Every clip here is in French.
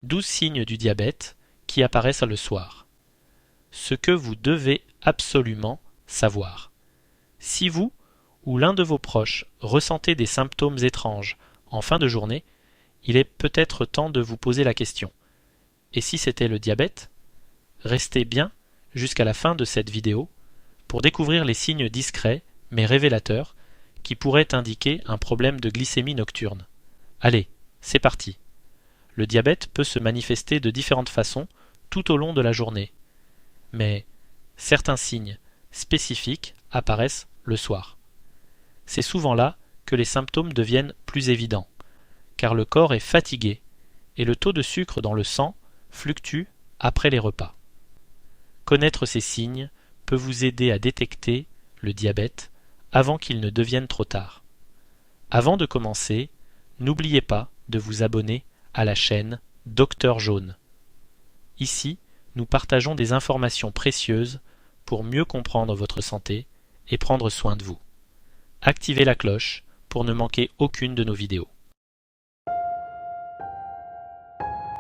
12 signes du diabète qui apparaissent le soir. Ce que vous devez absolument savoir. Si vous ou l'un de vos proches ressentez des symptômes étranges en fin de journée, il est peut-être temps de vous poser la question. Et si c'était le diabète? Restez bien jusqu'à la fin de cette vidéo pour découvrir les signes discrets mais révélateurs qui pourraient indiquer un problème de glycémie nocturne. Allez, c'est parti. Le diabète peut se manifester de différentes façons tout au long de la journée. Mais certains signes spécifiques apparaissent le soir. C'est souvent là que les symptômes deviennent plus évidents, car le corps est fatigué et le taux de sucre dans le sang fluctue après les repas. Connaître ces signes peut vous aider à détecter le diabète avant qu'il ne devienne trop tard. Avant de commencer, n'oubliez pas de vous abonner à la chaîne Docteur Jaune. Ici, nous partageons des informations précieuses pour mieux comprendre votre santé et prendre soin de vous. Activez la cloche pour ne manquer aucune de nos vidéos.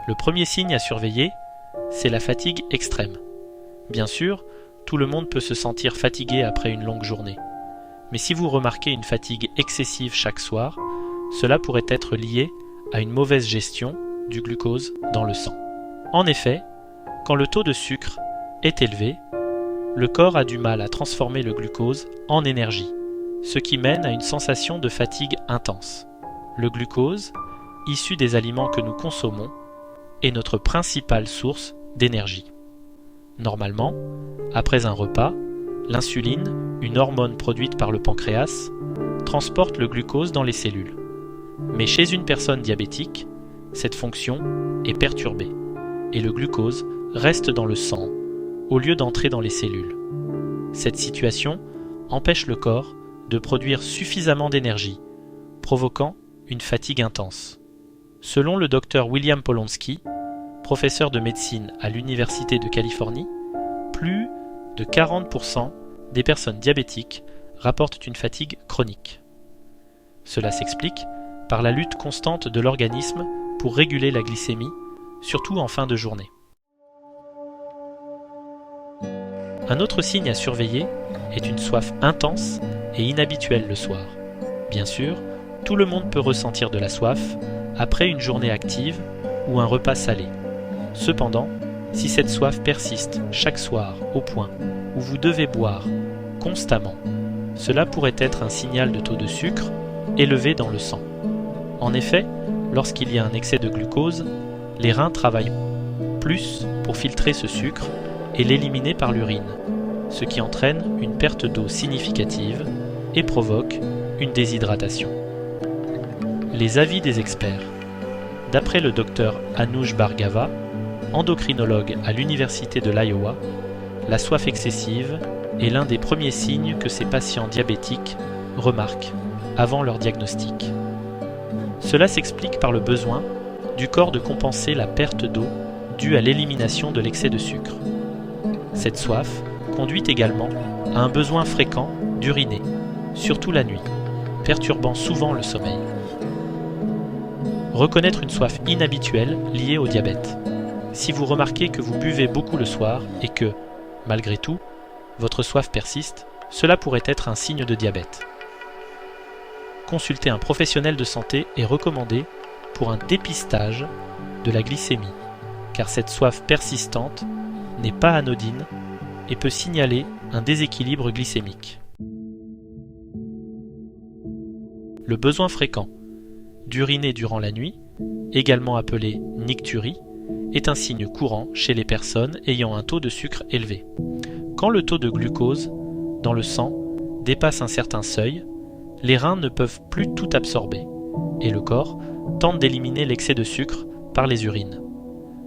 Le premier signe à surveiller, c'est la fatigue extrême. Bien sûr, tout le monde peut se sentir fatigué après une longue journée. Mais si vous remarquez une fatigue excessive chaque soir, cela pourrait être lié à une mauvaise gestion du glucose dans le sang. En effet, quand le taux de sucre est élevé, le corps a du mal à transformer le glucose en énergie, ce qui mène à une sensation de fatigue intense. Le glucose, issu des aliments que nous consommons, est notre principale source d'énergie. Normalement, après un repas, l'insuline, une hormone produite par le pancréas, transporte le glucose dans les cellules. Mais chez une personne diabétique, cette fonction est perturbée et le glucose reste dans le sang au lieu d'entrer dans les cellules. Cette situation empêche le corps de produire suffisamment d'énergie, provoquant une fatigue intense. Selon le docteur William Polonsky, professeur de médecine à l'Université de Californie, plus de 40% des personnes diabétiques rapportent une fatigue chronique. Cela s'explique par la lutte constante de l'organisme pour réguler la glycémie, surtout en fin de journée. Un autre signe à surveiller est une soif intense et inhabituelle le soir. Bien sûr, tout le monde peut ressentir de la soif après une journée active ou un repas salé. Cependant, si cette soif persiste chaque soir au point où vous devez boire constamment, cela pourrait être un signal de taux de sucre élevé dans le sang. En effet, lorsqu'il y a un excès de glucose, les reins travaillent plus pour filtrer ce sucre et l'éliminer par l'urine, ce qui entraîne une perte d'eau significative et provoque une déshydratation. Les avis des experts. D'après le docteur Anuj Bhargava, endocrinologue à l'Université de l'Iowa, la soif excessive est l'un des premiers signes que ces patients diabétiques remarquent avant leur diagnostic. Cela s'explique par le besoin du corps de compenser la perte d'eau due à l'élimination de l'excès de sucre. Cette soif conduit également à un besoin fréquent d'uriner, surtout la nuit, perturbant souvent le sommeil. Reconnaître une soif inhabituelle liée au diabète. Si vous remarquez que vous buvez beaucoup le soir et que, malgré tout, votre soif persiste, cela pourrait être un signe de diabète. Consulter un professionnel de santé est recommandé pour un dépistage de la glycémie, car cette soif persistante n'est pas anodine et peut signaler un déséquilibre glycémique. Le besoin fréquent d'uriner durant la nuit, également appelé nicturie, est un signe courant chez les personnes ayant un taux de sucre élevé. Quand le taux de glucose dans le sang dépasse un certain seuil, les reins ne peuvent plus tout absorber et le corps tente d'éliminer l'excès de sucre par les urines.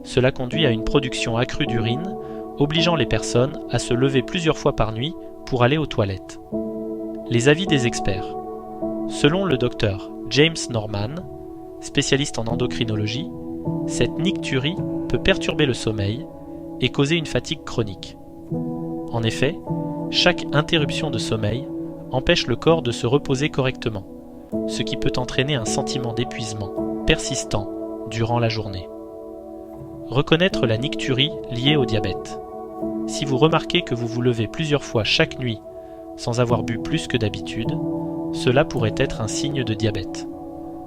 Cela conduit à une production accrue d'urine, obligeant les personnes à se lever plusieurs fois par nuit pour aller aux toilettes. Les avis des experts. Selon le docteur James Norman, spécialiste en endocrinologie, cette nicturie peut perturber le sommeil et causer une fatigue chronique. En effet, chaque interruption de sommeil empêche le corps de se reposer correctement, ce qui peut entraîner un sentiment d'épuisement persistant durant la journée. Reconnaître la nicturie liée au diabète. Si vous remarquez que vous vous levez plusieurs fois chaque nuit sans avoir bu plus que d'habitude, cela pourrait être un signe de diabète.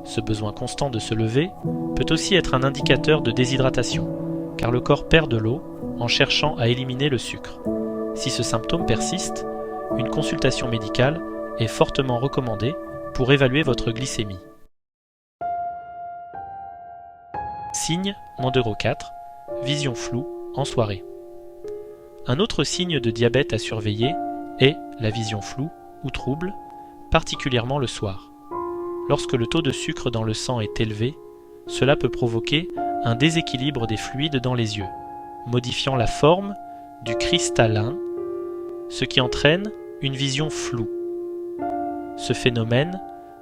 Ce besoin constant de se lever peut aussi être un indicateur de déshydratation, car le corps perd de l'eau en cherchant à éliminer le sucre. Si ce symptôme persiste, une consultation médicale est fortement recommandée pour évaluer votre glycémie. Signe Mondero 4, vision floue en soirée. Un autre signe de diabète à surveiller est la vision floue ou trouble, particulièrement le soir. Lorsque le taux de sucre dans le sang est élevé, cela peut provoquer un déséquilibre des fluides dans les yeux, modifiant la forme du cristallin, ce qui entraîne une vision floue. Ce phénomène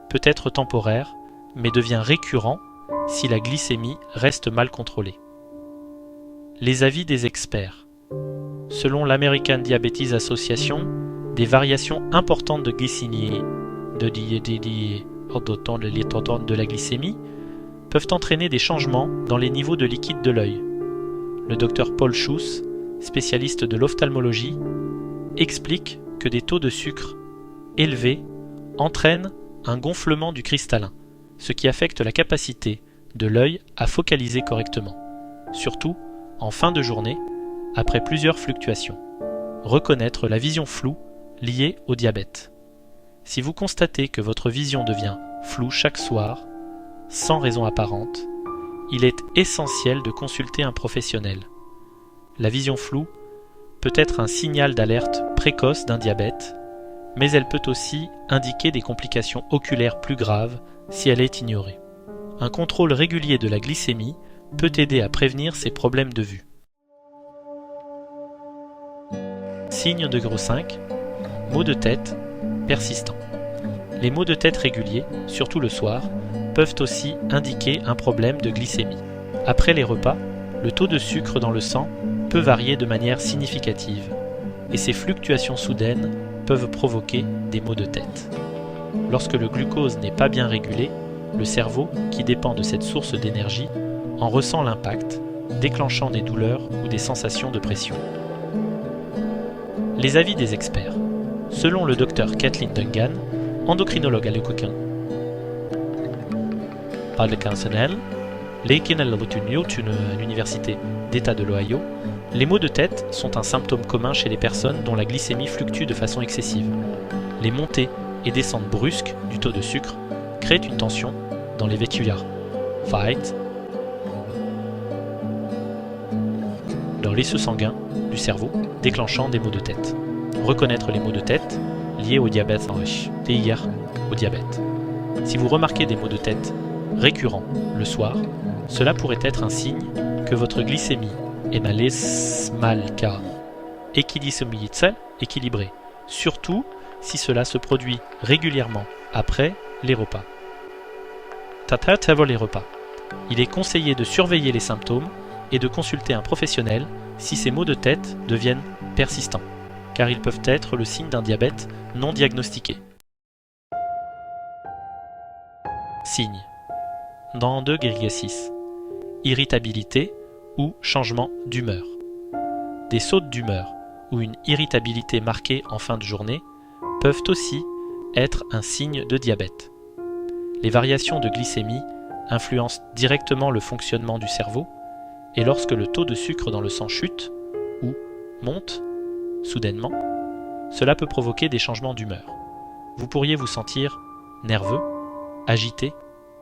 peut être temporaire, mais devient récurrent si la glycémie reste mal contrôlée. Les avis des experts. Selon l'American Diabetes Association, des variations importantes de glycémie, de la glycémie peuvent entraîner des changements dans les niveaux de liquide de l'œil. Le Dr Paul Schuss, spécialiste de l'ophtalmologie, explique que des taux de sucre élevés entraînent un gonflement du cristallin, ce qui affecte la capacité de l'œil à focaliser correctement, surtout en fin de journée, après plusieurs fluctuations. Reconnaître la vision floue liée au diabète. Si vous constatez que votre vision devient floue chaque soir, sans raison apparente, il est essentiel de consulter un professionnel. La vision floue peut être un signal d'alerte précoce d'un diabète, mais elle peut aussi indiquer des complications oculaires plus graves si elle est ignorée. Un contrôle régulier de la glycémie peut aider à prévenir ces problèmes de vue. Signe de gros 5, maux de tête persistants. Les maux de tête réguliers, surtout le soir, peuvent aussi indiquer un problème de glycémie. Après les repas, le taux de sucre dans le sang peut varier de manière significative, et ces fluctuations soudaines peuvent provoquer des maux de tête. Lorsque le glucose n'est pas bien régulé, le cerveau, qui dépend de cette source d'énergie, en ressent l'impact, déclenchant des douleurs ou des sensations de pression. Les avis des experts. Selon le Dr Kathleen Dungan, endocrinologue à l'Université d'État de l'Ohio, les maux de tête sont un symptôme commun chez les personnes dont la glycémie fluctue de façon excessive. Les montées et descentes brusques du taux de sucre créent une tension dans les vécula, dans les vaisseaux sanguins du cerveau, déclenchant des maux de tête. Reconnaître les maux de tête liés au diabète au diabète. Si vous remarquez des maux de tête récurrents le soir, cela pourrait être un signe que votre glycémie est équilibrée, surtout si cela se produit régulièrement après les repas. Les repas. Il est conseillé de surveiller les symptômes et de consulter un professionnel si ces maux de tête deviennent persistants, car ils peuvent être le signe d'un diabète non diagnostiqué. Signes. Dans 2,6. Irritabilité ou changement d'humeur. Des sautes d'humeur ou une irritabilité marquée en fin de journée peuvent aussi être un signe de diabète. Les variations de glycémie influencent directement le fonctionnement du cerveau, et lorsque le taux de sucre dans le sang chute ou monte soudainement, cela peut provoquer des changements d'humeur. Vous pourriez vous sentir nerveux, agité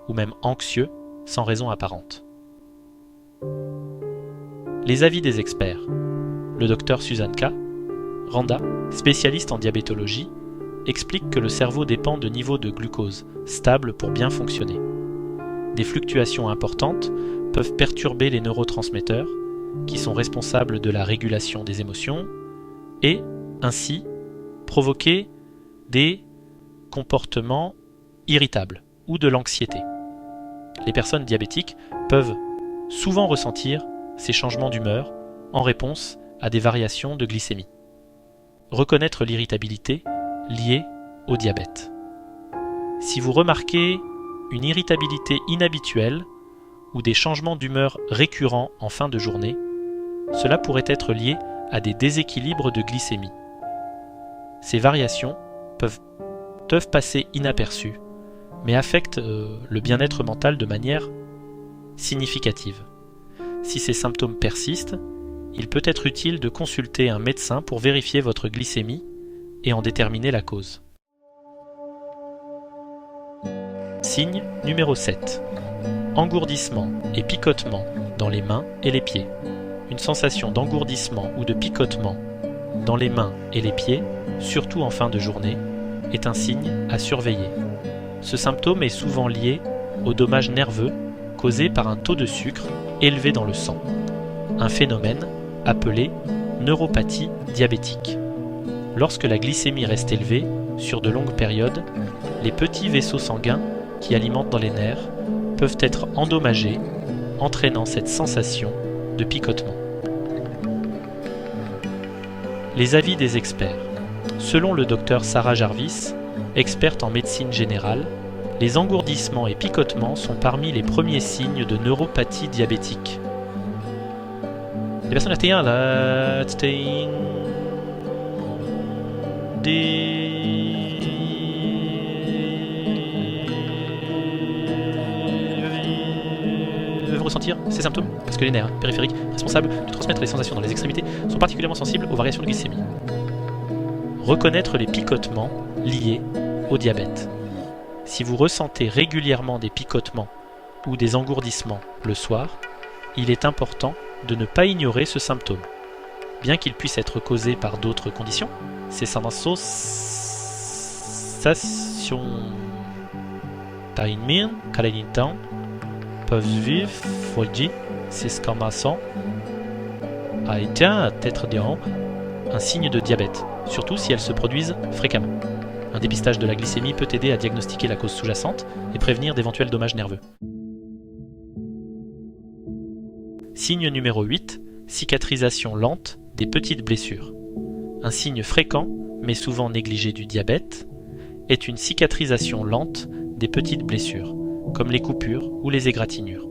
ou même anxieux sans raison apparente. Les avis des experts. Le docteur Suzanne K. Randa, spécialiste en diabétologie, explique que le cerveau dépend de niveaux de glucose stables pour bien fonctionner. Des fluctuations importantes peuvent perturber les neurotransmetteurs, qui sont responsables de la régulation des émotions, et ainsi provoquer des comportements irritables ou de l'anxiété. Les personnes diabétiques peuvent souvent ressentir ces changements d'humeur en réponse à des variations de glycémie. Reconnaître l'irritabilité liée au diabète. Si vous remarquez une irritabilité inhabituelle ou des changements d'humeur récurrents en fin de journée, cela pourrait être lié à des déséquilibres de glycémie. Ces variations peuvent passer inaperçues, mais affectent le bien-être mental de manière significative. Si ces symptômes persistent, il peut être utile de consulter un médecin pour vérifier votre glycémie et en déterminer la cause. Signe numéro 7. Engourdissement et picotement dans les mains et les pieds. Une sensation d'engourdissement ou de picotement dans les mains et les pieds, surtout en fin de journée, est un signe à surveiller. Ce symptôme est souvent lié aux dommages nerveux causés par un taux de sucre élevé dans le sang, un phénomène appelé neuropathie diabétique. Lorsque la glycémie reste élevée sur de longues périodes, les petits vaisseaux sanguins qui alimentent dans les nerfs peuvent être endommagés, entraînant cette sensation de picotement. Les avis des experts. Selon le docteur Sarah Jarvis, experte en médecine générale, les engourdissements et picotements sont parmi les premiers signes de neuropathie diabétique. Les personnes ressentir ces symptômes parce que les nerfs périphériques responsables de transmettre les sensations dans les extrémités sont particulièrement sensibles aux variations de glycémie. Reconnaître les picotements liés au diabète. Si vous ressentez régulièrement des picotements ou des engourdissements le soir, il est important de ne pas ignorer ce symptôme. Bien qu'il puisse être causé par d'autres conditions, ces sensations peuvent vivre a été être un signe de diabète, surtout si elles se produisent fréquemment. Un dépistage de la glycémie peut aider à diagnostiquer la cause sous-jacente et prévenir d'éventuels dommages nerveux. Signe numéro 8, cicatrisation lente des petites blessures. Un signe fréquent, mais souvent négligé du diabète, est une cicatrisation lente des petites blessures, comme les coupures ou les égratignures.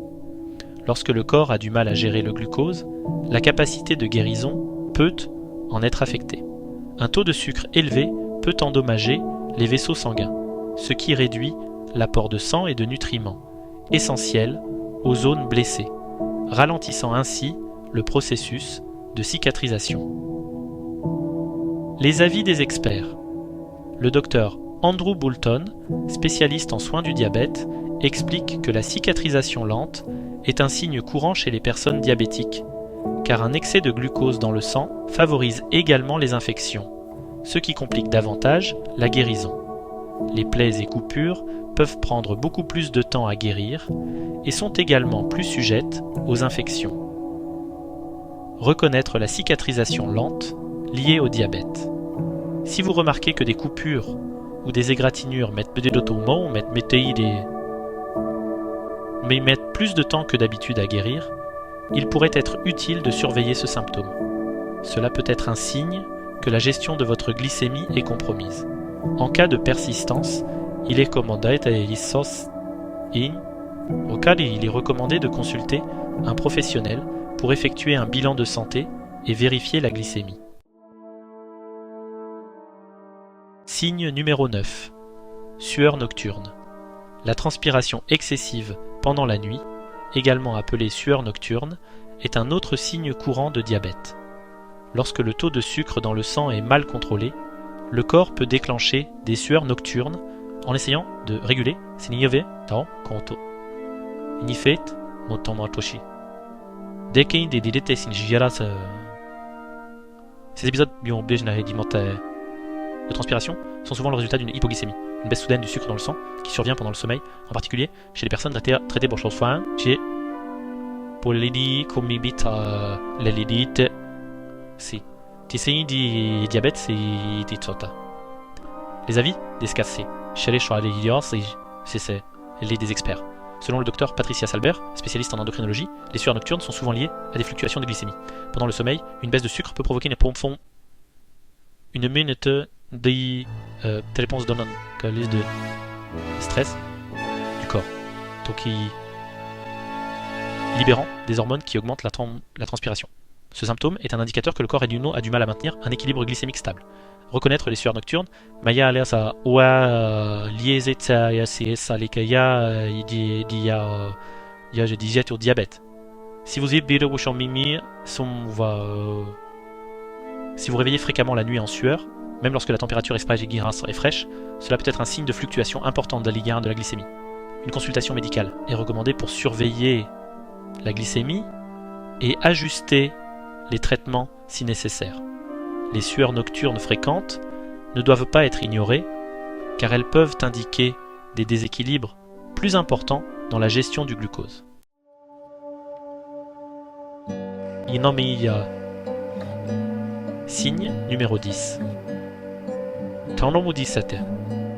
Lorsque le corps a du mal à gérer le glucose, la capacité de guérison peut en être affectée. Un taux de sucre élevé peut endommager les vaisseaux sanguins, ce qui réduit l'apport de sang et de nutriments, essentiels aux zones blessées, ralentissant ainsi le processus de cicatrisation. Les avis des experts. Le docteur Andrew Boulton, spécialiste en soins du diabète, explique que la cicatrisation lente est un signe courant chez les personnes diabétiques, car un excès de glucose dans le sang favorise également les infections, ce qui complique davantage la guérison. Les plaies et coupures peuvent prendre beaucoup plus de temps à guérir et sont également plus sujettes aux infections. Reconnaître la cicatrisation lente liée au diabète. Si vous remarquez que des coupures ou des égratignures mettent plus de temps que d'habitude à guérir, il pourrait être utile de surveiller ce symptôme. Cela peut être un signe que la gestion de votre glycémie est compromise. En cas de persistance, il est recommandé de consulter un professionnel pour effectuer un bilan de santé et vérifier la glycémie. Signe numéro 9. Sueur nocturne. La transpiration excessive pendant la nuit, également appelée sueur nocturne, est un autre signe courant de diabète. Lorsque le taux de sucre dans le sang est mal contrôlé, le corps peut déclencher des sueurs nocturnes en essayant de réguler ces épisodes de transpiration sont souvent le résultat d'une hypoglycémie, une baisse soudaine du sucre dans le sang qui survient pendant le sommeil, en particulier chez les personnes traitées pour soin, chez si ti segni di diabete si ti tsota. Les avis des SCAC, chez les des experts. Selon le docteur Patricia Salbert, spécialiste en endocrinologie, les sueurs nocturnes sont souvent liées à des fluctuations de glycémie. Pendant le sommeil, une baisse de sucre peut provoquer une minute de réponse d'un de stress du corps. Donc libérant des hormones qui augmentent la transpiration. Ce symptôme est un indicateur que le corps a du mal à maintenir un équilibre glycémique stable. Reconnaître les sueurs nocturnes, Maya Alesa Oa Liezeta Yasis Alikaya je disais au diabète. Si vous êtes si vous réveillez fréquemment la nuit en sueur, même lorsque la température est fraîche, cela peut être un signe de fluctuation importante de la Ligue 1 de la glycémie. Une consultation médicale est recommandée pour surveiller la glycémie et ajuster les traitements si nécessaire. Les sueurs nocturnes fréquentes ne doivent pas être ignorées car elles peuvent indiquer des déséquilibres plus importants dans la gestion du glucose. Signe numéro 10.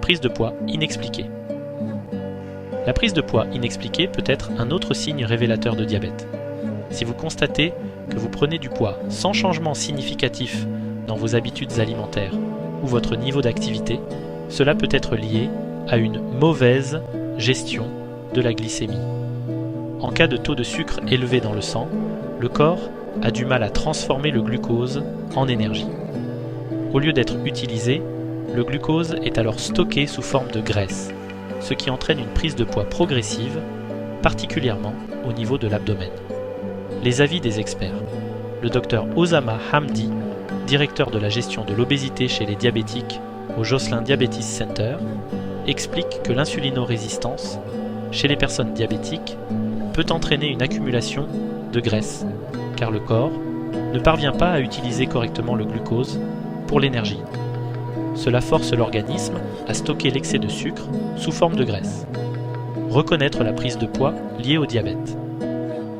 Prise de poids inexpliquée. La prise de poids inexpliquée peut être un autre signe révélateur de diabète. Si vous constatez que vous prenez du poids sans changement significatif dans vos habitudes alimentaires ou votre niveau d'activité, cela peut être lié à une mauvaise gestion de la glycémie. En cas de taux de sucre élevé dans le sang, le corps a du mal à transformer le glucose en énergie. Au lieu d'être utilisé, le glucose est alors stocké sous forme de graisse, ce qui entraîne une prise de poids progressive, particulièrement au niveau de l'abdomen. Les avis des experts. Le docteur Osama Hamdi, directeur de la gestion de l'obésité chez les diabétiques au Joslin Diabetes Center, explique que l'insulinorésistance, chez les personnes diabétiques, peut entraîner une accumulation de graisse, car le corps ne parvient pas à utiliser correctement le glucose pour l'énergie. Cela force l'organisme à stocker l'excès de sucre sous forme de graisse. Reconnaître la prise de poids liée au diabète.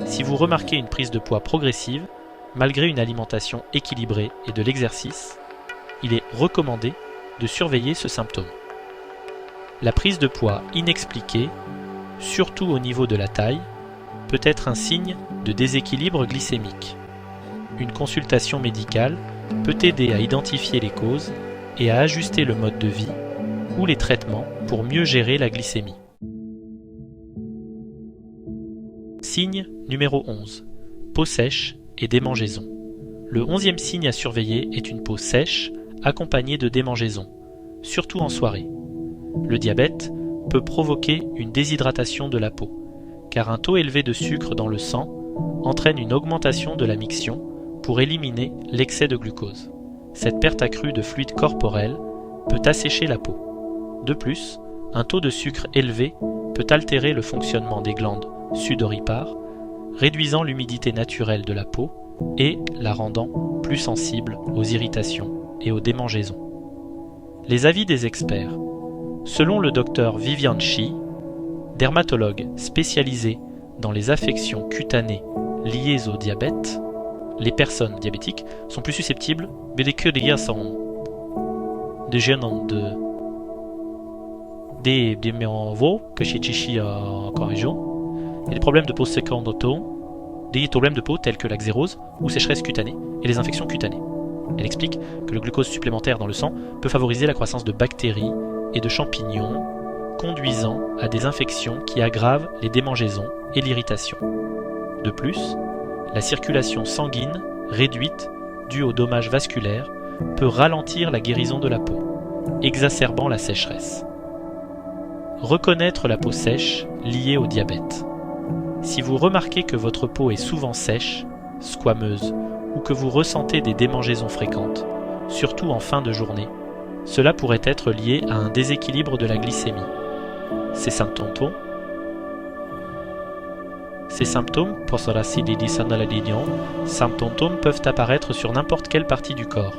Si vous remarquez une prise de poids progressive, malgré une alimentation équilibrée et de l'exercice, il est recommandé de surveiller ce symptôme. La prise de poids inexpliquée, surtout au niveau de la taille, peut être un signe de déséquilibre glycémique. Une consultation médicale peut aider à identifier les causes et à ajuster le mode de vie ou les traitements pour mieux gérer la glycémie. Signe numéro 11. Peau sèche et démangeaison. Le 11e signe à surveiller est une peau sèche accompagnée de démangeaison, surtout en soirée. Le diabète peut provoquer une déshydratation de la peau, car un taux élevé de sucre dans le sang entraîne une augmentation de la miction pour éliminer l'excès de glucose. Cette perte accrue de fluide corporel peut assécher la peau. De plus, un taux de sucre élevé peut altérer le fonctionnement des glandes sudoripares, réduisant l'humidité naturelle de la peau et la rendant plus sensible aux irritations et aux démangeaisons. Les avis des experts. Selon le docteur Vivian Shi, dermatologue spécialisé dans les affections cutanées liées au diabète, les personnes diabétiques sont plus susceptibles de des problèmes de peau secondaires, des problèmes de peau tels que l'exérose ou sécheresse cutanée et les infections cutanées. Elle explique que le glucose supplémentaire dans le sang peut favoriser la croissance de bactéries et de champignons, conduisant à des infections qui aggravent les démangeaisons et l'irritation. De plus, la circulation sanguine réduite due aux dommages vasculaires peut ralentir la guérison de la peau, exacerbant la sécheresse. Reconnaître la peau sèche liée au diabète. Si vous remarquez que votre peau est souvent sèche, squameuse, ou que vous ressentez des démangeaisons fréquentes, surtout en fin de journée, cela pourrait être lié à un déséquilibre de la glycémie. Ces symptômes peuvent apparaître sur n'importe quelle partie du corps,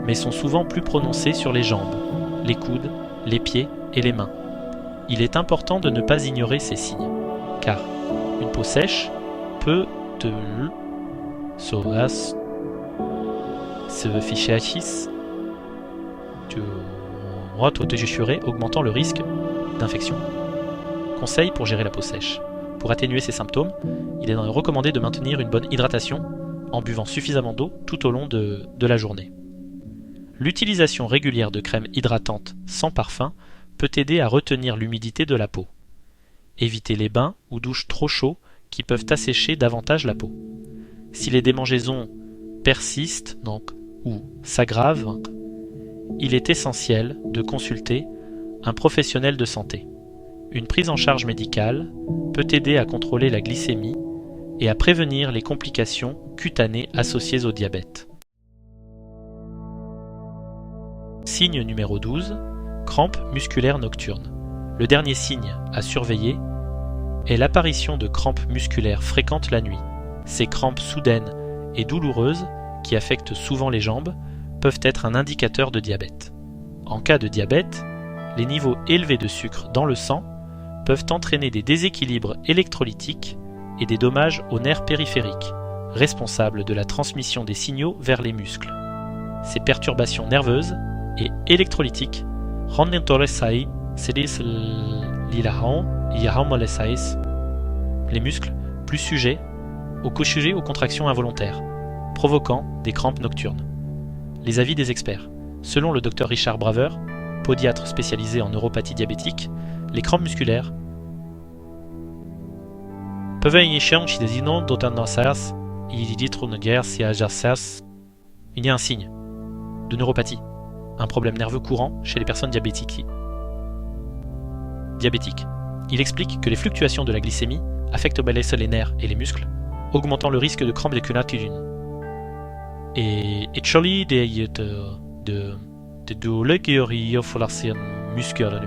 mais sont souvent plus prononcés sur les jambes, les coudes, les pieds et les mains. Il est important de ne pas ignorer ces signes, car une peau sèche peut augmentant le risque d'infection. Conseils pour gérer la peau sèche. Pour atténuer ces symptômes, il est recommandé de maintenir une bonne hydratation en buvant suffisamment d'eau tout au long de la journée. L'utilisation régulière de crèmes hydratantes sans parfum peut aider à retenir l'humidité de la peau. Évitez les bains ou douches trop chauds qui peuvent assécher davantage la peau. Si les démangeaisons persistent ou s'aggravent, il est essentiel de consulter un professionnel de santé. Une prise en charge médicale peut aider à contrôler la glycémie et à prévenir les complications cutanées associées au diabète. Signe numéro 12, crampes musculaires nocturnes. Le dernier signe à surveiller est l'apparition de crampes musculaires fréquentes la nuit. Ces crampes soudaines et douloureuses, qui affectent souvent les jambes, peuvent être un indicateur de diabète. En cas de diabète, les niveaux élevés de sucre dans le sang peuvent entraîner des déséquilibres électrolytiques et des dommages aux nerfs périphériques, responsables de la transmission des signaux vers les muscles. Ces perturbations nerveuses et électrolytiques rendent les muscles plus sujets aux contractions involontaires, provoquant des crampes nocturnes. Les avis des experts. Selon le Dr Richard Braver, podiatre spécialisé en neuropathie diabétique, les crampes musculaires peuvent Il y a un signe de neuropathie, un problème nerveux courant chez les personnes diabétiques. Il explique que les fluctuations de la glycémie affectent les nerfs et les muscles, augmentant le risque de crampes musculaires. Et actually, de dåliga förlasen musculer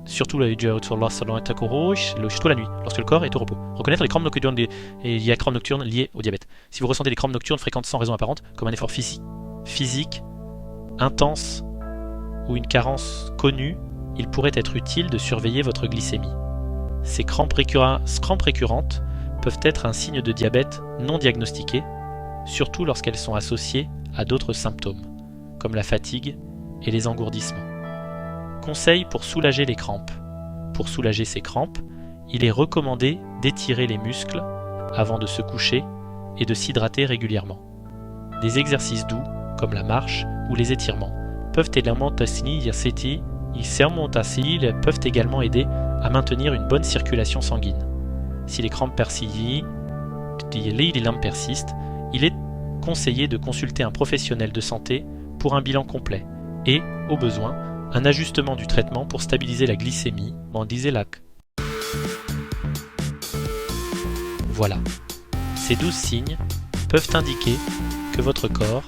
surtout la nuit, lorsque le corps est au repos. Reconnaître les crampes nocturnes, il y a crampes nocturnes liées au diabète. Si vous ressentez des crampes nocturnes fréquentes sans raison apparente, comme un effort physique intense ou une carence connue, il pourrait être utile de surveiller votre glycémie. Ces crampes récurrentes peuvent être un signe de diabète non diagnostiqué, surtout lorsqu'elles sont associées à d'autres symptômes, comme la fatigue et les engourdissements. Conseil pour soulager les crampes. Pour soulager ces crampes, il est recommandé d'étirer les muscles avant de se coucher et de s'hydrater régulièrement. Des exercices doux, comme la marche ou les étirements, peuvent également aider à maintenir une bonne circulation sanguine. Si les crampes persistent, il est conseillé de consulter un professionnel de santé pour un bilan complet et, au besoin, un ajustement du traitement pour stabiliser la glycémie, Voilà. Ces 12 signes peuvent indiquer que votre corps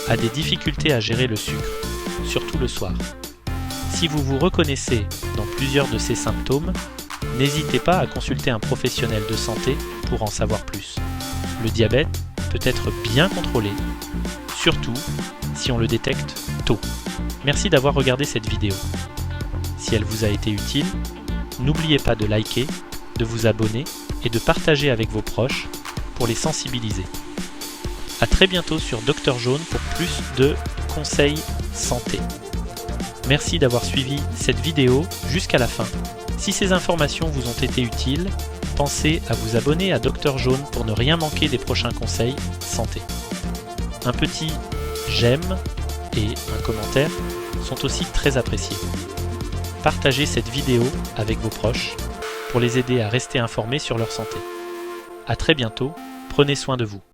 a des difficultés à gérer le sucre, surtout le soir. Si vous vous reconnaissez dans plusieurs de ces symptômes, n'hésitez pas à consulter un professionnel de santé pour en savoir plus. Le diabète peut être bien contrôlé, surtout si on le détecte tôt. Merci d'avoir regardé cette vidéo. Si elle vous a été utile, n'oubliez pas de liker, de vous abonner et de partager avec vos proches pour les sensibiliser. A très bientôt sur Dr Jaune pour plus de conseils santé. Merci d'avoir suivi cette vidéo jusqu'à la fin. Si ces informations vous ont été utiles, pensez à vous abonner à Dr Jaune pour ne rien manquer des prochains conseils santé. Un petit j'aime et un commentaire sont aussi très appréciés. Partagez cette vidéo avec vos proches pour les aider à rester informés sur leur santé. A très bientôt, prenez soin de vous.